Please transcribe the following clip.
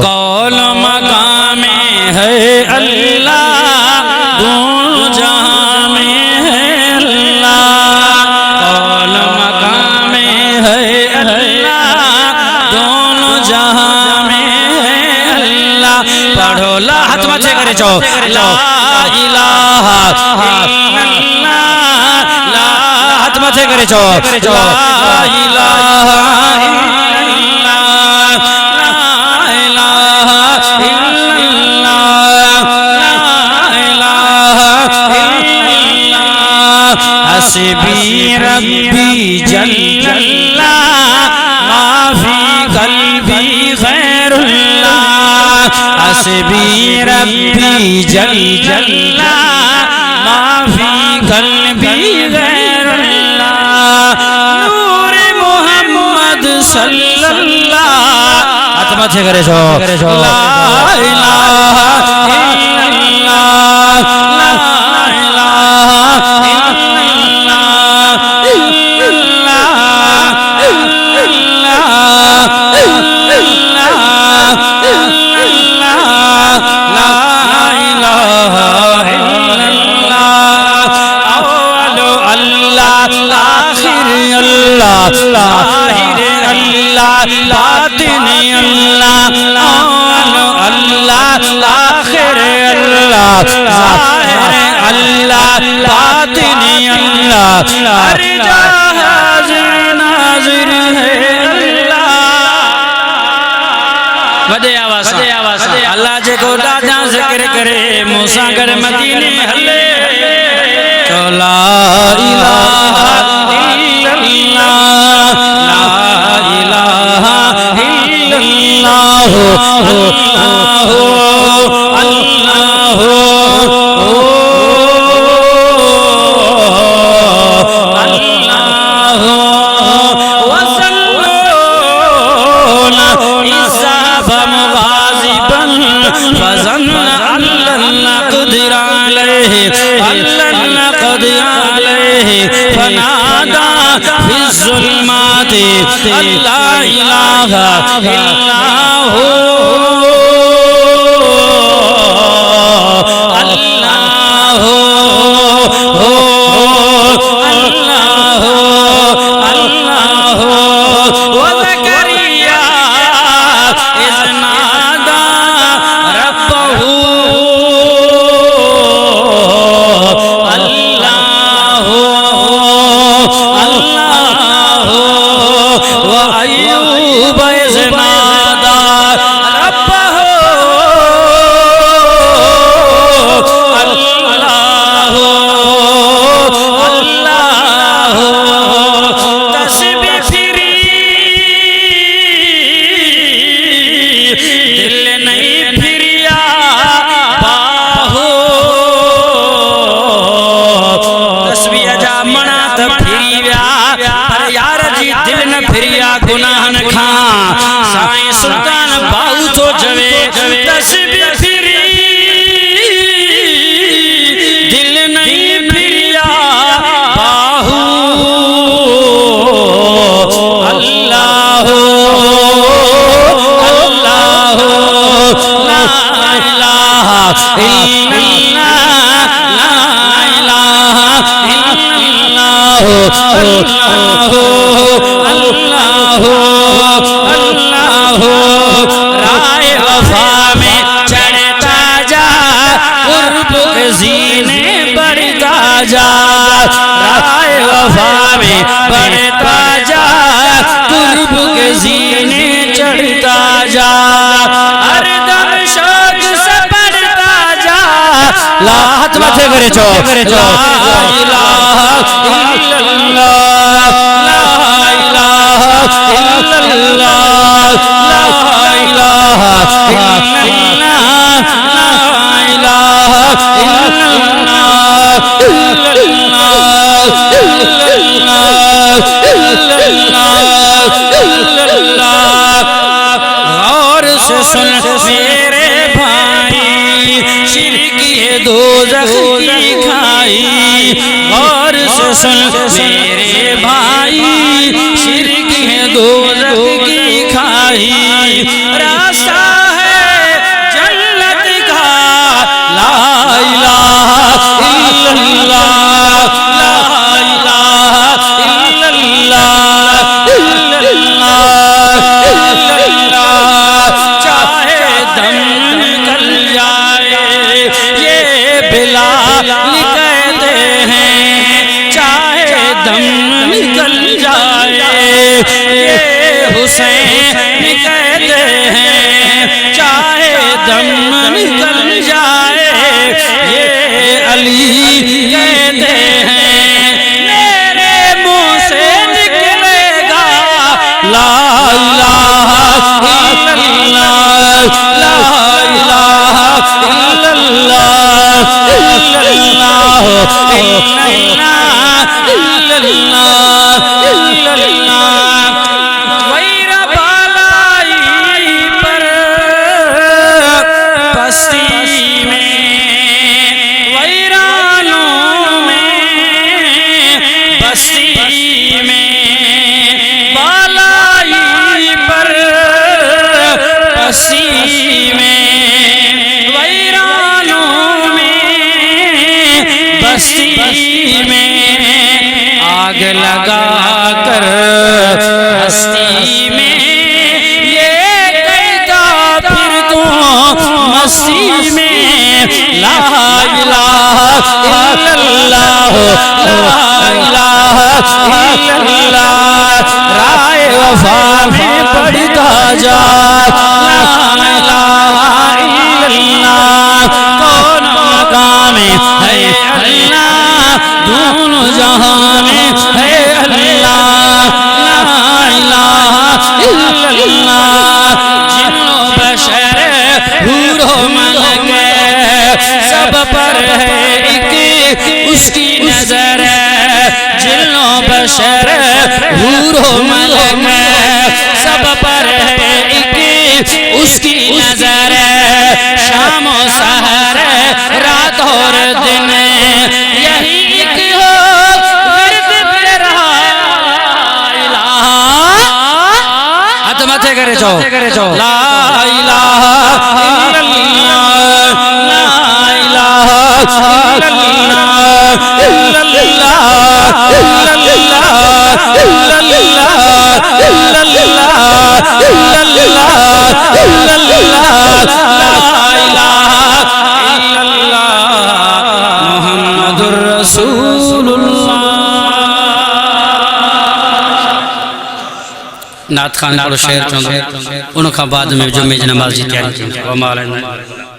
قول مقام ہے اللہ دونوں جہاں میں ہے اللہ، قول مقام ہے اللہ دونوں جہاں میں ہے اللہ۔ پڑھو لا ہاتھ مچے کرے چو لا الہ الا اللہ، لا ہاتھ مچے کرے چو لا الہ حسبی ربی جل اللہ ما فی قلبی غیر اللہ، حسبی ربی جل اللہ ما فی قلبی غیر اللہ۔ نور محمد صلی اللہ، ہاتھ ماتھے کرے چھو لا الہ الا اللہ، لا الہ ظاہر اللہ باطن اللہ، اللہ آخر اللہ ظاہر اللہ باطن اللہ، ہر جا حاضر ناظر ہے اللہ۔ وڈے آواز اللہ جے کو دادا ذکر کرے موسیٰ گر مدینے ہلے تو لا الہ الا اللہ، لا الہ الا اللہ، اللہ اللہ وصلون عیسیٰ فمغاظبا فظن اللہ قدر علیہ، اللہ قدر علیہ فنادى في الظلمات لا إله إلا هو، الله الله وزكريا إذ نادى ربه وأيوب إذ نادى ربه الله الله تسبح پھری دل نہیں پھریا باہو، تسبیح جا منات پھری ویا پر یار جی دل نہ پھریا گناہ نہ کھاں، سائیں سلطان باہو تو جوے تسبیح پھری دل نہیں پھریا باہو، اللہ اللہ لا الہ الا اللہ، لا الہ الا اللہ، رائے وفا میں چڑھتا جا قرب کے زینے بڑھتا جا، رائے وفا میں بڑھتا جا قرب کے زینے چڑھتا جا، ہر دم شوق سے بڑھتا جا، لا ہاتھ ماتھے کرے چھو لا الہ الا اللہ، لا الہ الا اللہ، لا الہ الا اللہ، لا الہ الا اللہ۔ غور سے سن میرے بھائی شرک یہ دوزخ کی کھائی، غور سے سن میرے بھائی شرک یہ دوزخ کی کھائی، راستہ ہے ویرا بالائی پر پستی میں ویرانوں میں بستی میں بالائی پر پستی میں ویرانوں میں بستی میں آگ لگا کر ہستی میں یہ کہتا پھر تو مستی میں لا الہ الا اللہ لا الہ الا اللہ رائے وفا میں پڑھتا جا لا الہ الا اللہ کون مقام ہے اللہ دونوں جہاں میں ہے اللہ لا الہ الا اللہ جن و بشر حور و ملک سب پر ہے ایک اس کی نظر جن و بشر حور و ملک سب پر ہے ایک اس کی نظر شام و سحر رات اور دن یہی ایک ہو ورد تیرا الہ ہاتھ ماتھے کرے جاؤ لا الہ الا اللہ لا الہ الا اللہ الا اللہ الا اللہ الا اللہ الا اللہ الا اللہ لا الہ الا اللہ محمد رسول اللہ نعت خان کو شعر چونگا انہوں کا بعد میں جمعہ نماز جی تیاری